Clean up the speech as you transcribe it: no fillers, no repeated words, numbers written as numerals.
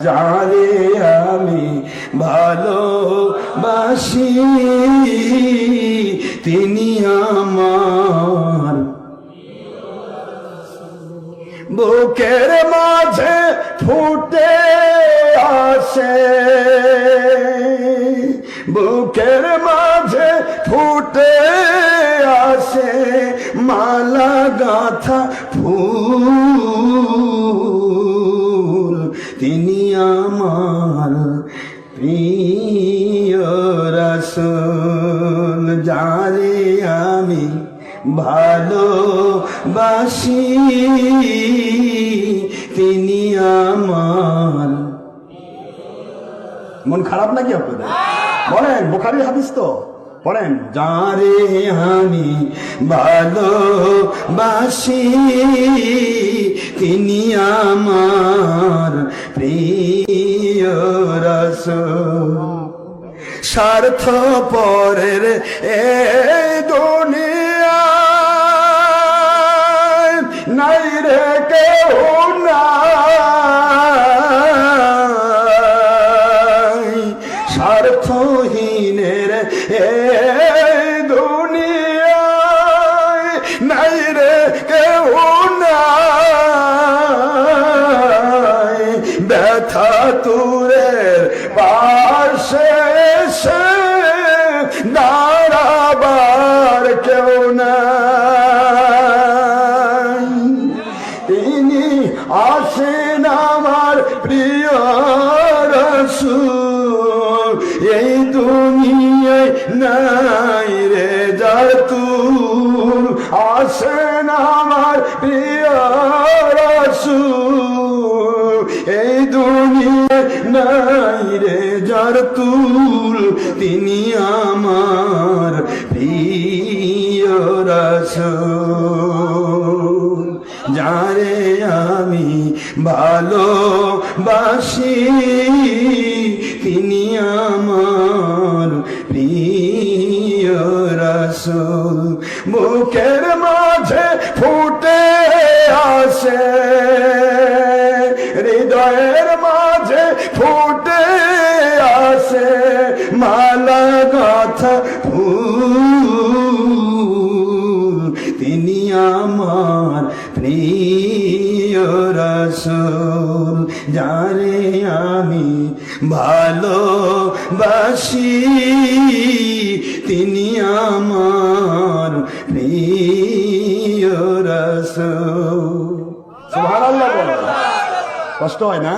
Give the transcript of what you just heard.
যারে আমি ভালোবাসি তিনি আমার বুকের মাঝে ফুটে আসে, বুকের মাঝে ফুটে আসে মালা গাঁথা ফুল তিনি আমার প্রিয় রাসূল। যারে আমি ভালোবাসি তিনি আমার। মন খারাপ নাকি আপনাদের? বলেন, বুখারীর হাদিস তো পড়েন। যারে আমি ভালোবাসি তিনি আমার প্রিয় রাসূল। স্বার্থ পরের এ দুনিয়ায় নাই রে কেউ নাই, স্বার্থহীনের এ দুনিয়ায় নাই রে কেউ নাই। ব্যথা তুরের পাশে সে দাঁড়াবার কেউ নাই। তিনি আসেন আমার প্রিয় রাসূল, এই দুনিয়ায় নাই রে যার তুল। আসেন আমার প্রিয় রাসূল, এই দুনিয়ায় নাই রে যার তুল তিনি আমার প্রিয় রাসূল। যারে আমি ভালোবাসি তিনি আমার প্রিয় রাসূল। বুকের মাঝে ফুটে আসে, হৃদয়ের মাঝে ফুটে আসে মালা গাঁথা ফুল তিনি আমার প্রিয় রাসূল। যারে আমি ভালোবাসি তিনি আমার প্রিয় রাসূল। সুবহানাল্লাহ বলো, কষ্ট হয় না?